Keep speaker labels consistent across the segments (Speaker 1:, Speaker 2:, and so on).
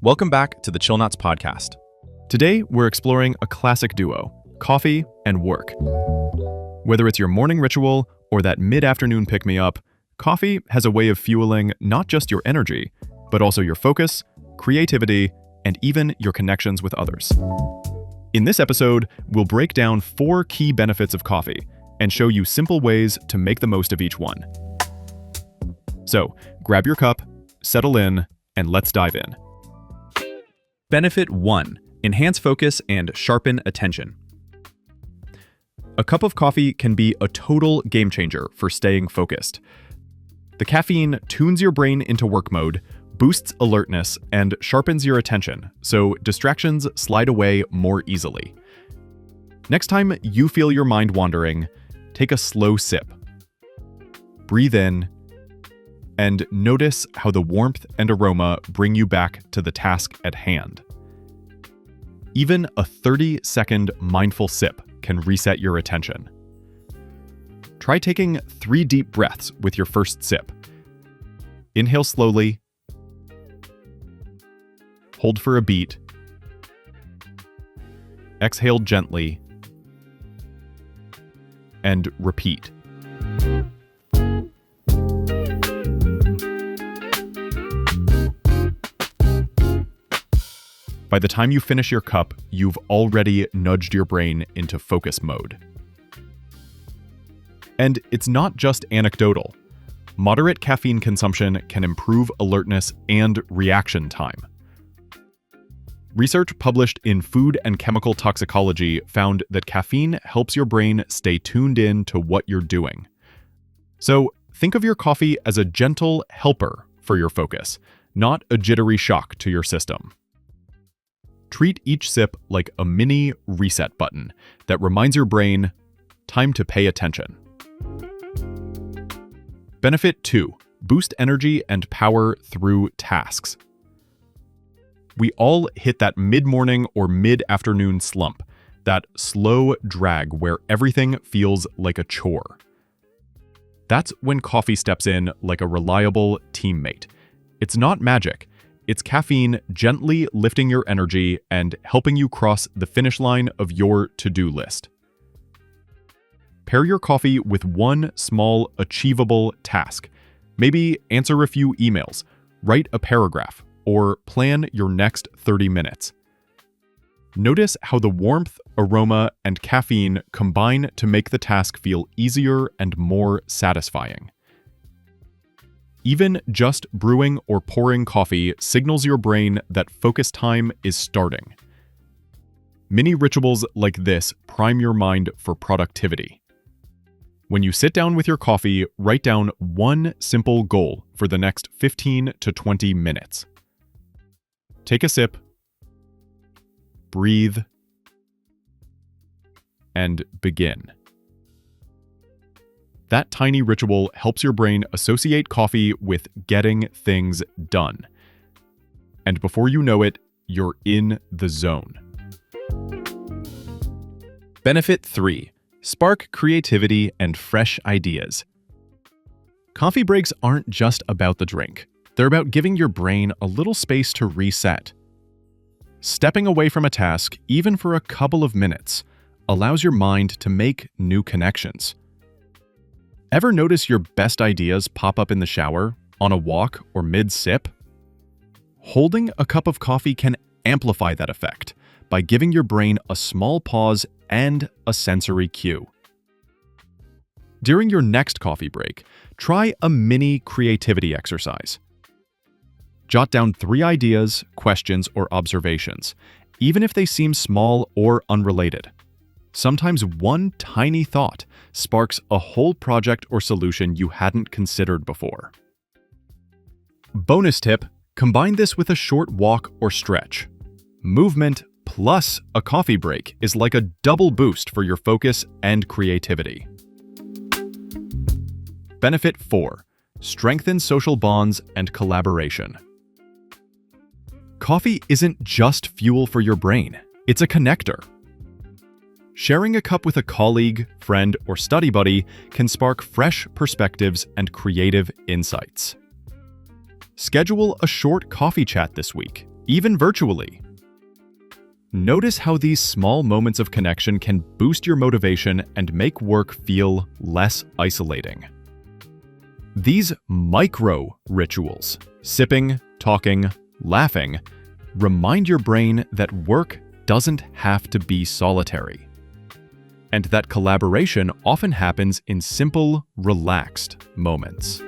Speaker 1: Welcome back to the Chill Nuts podcast. Today, we're exploring a classic duo, coffee and work. Whether it's your morning ritual or that mid-afternoon pick-me-up, coffee has a way of fueling not just your energy, but also your focus, creativity, and even your connections with others. In this episode, we'll break down 4 key benefits of coffee and show you simple ways to make the most of each one. So, grab your cup, settle in, and let's dive in. Benefit 1. Enhance focus and sharpen attention. A cup of coffee can be a total game changer for staying focused. The caffeine tunes your brain into work mode, boosts alertness, and sharpens your attention, so distractions slide away more easily. Next time you feel your mind wandering, take a slow sip. Breathe in, and notice how the warmth and aroma bring you back to the task at hand. Even a 30-second mindful sip can reset your attention. Try taking 3 deep breaths with your first sip. Inhale slowly, hold for a beat, exhale gently, and repeat. By the time you finish your cup, you've already nudged your brain into focus mode. And it's not just anecdotal. Moderate caffeine consumption can improve alertness and reaction time. Research published in Food and Chemical Toxicology found that caffeine helps your brain stay tuned in to what you're doing. So think of your coffee as a gentle helper for your focus, not a jittery shock to your system. Treat each sip like a mini reset button that reminds your brain, time to pay attention. Benefit 2. Boost energy and power through tasks. We all hit that mid-morning or mid-afternoon slump, that slow drag where everything feels like a chore. That's when coffee steps in like a reliable teammate. It's not magic. It's caffeine gently lifting your energy and helping you cross the finish line of your to-do list. Pair your coffee with one small, achievable task. Maybe answer a few emails, write a paragraph, or plan your next 30 minutes. Notice how the warmth, aroma, and caffeine combine to make the task feel easier and more satisfying. Even just brewing or pouring coffee signals your brain that focus time is starting. Mini rituals like this prime your mind for productivity. When you sit down with your coffee, write down one simple goal for the next 15 to 20 minutes. Take a sip, breathe, and begin. That tiny ritual helps your brain associate coffee with getting things done. And before you know it, you're in the zone. Benefit 3. Spark creativity and fresh ideas. Coffee breaks aren't just about the drink. They're about giving your brain a little space to reset. Stepping away from a task, even for a couple of minutes, allows your mind to make new connections. Ever notice your best ideas pop up in the shower, on a walk, or mid-sip? Holding a cup of coffee can amplify that effect by giving your brain a small pause and a sensory cue. During your next coffee break, try a mini creativity exercise. Jot down 3 ideas, questions, or observations, even if they seem small or unrelated. Sometimes one tiny thought sparks a whole project or solution you hadn't considered before. Bonus tip: combine this with a short walk or stretch. Movement plus a coffee break is like a double boost for your focus and creativity. Benefit 4. Strengthen social bonds and collaboration. Coffee isn't just fuel for your brain, it's a connector. Sharing a cup with a colleague, friend, or study buddy can spark fresh perspectives and creative insights. Schedule a short coffee chat this week, even virtually. Notice how these small moments of connection can boost your motivation and make work feel less isolating. These micro rituals, sipping, talking, laughing, remind your brain that work doesn't have to be solitary, and that collaboration often happens in simple, relaxed moments.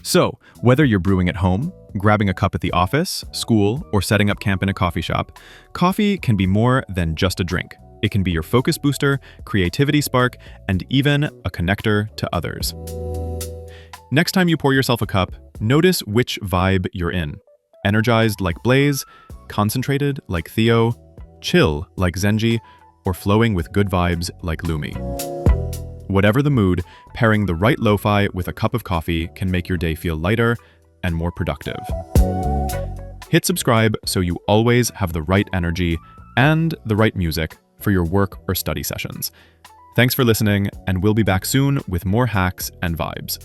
Speaker 1: So, whether you're brewing at home, grabbing a cup at the office, school, or setting up camp in a coffee shop, coffee can be more than just a drink. It can be your focus booster, creativity spark, and even a connector to others. Next time you pour yourself a cup, notice which vibe you're in. Energized like Blaze, concentrated like Theo, chill like Zenji, or flowing with good vibes like Lumi. Whatever the mood, pairing the right lo-fi with a cup of coffee can make your day feel lighter and more productive. Hit subscribe so you always have the right energy and the right music for your work or study sessions. Thanks for listening, and we'll be back soon with more hacks and vibes.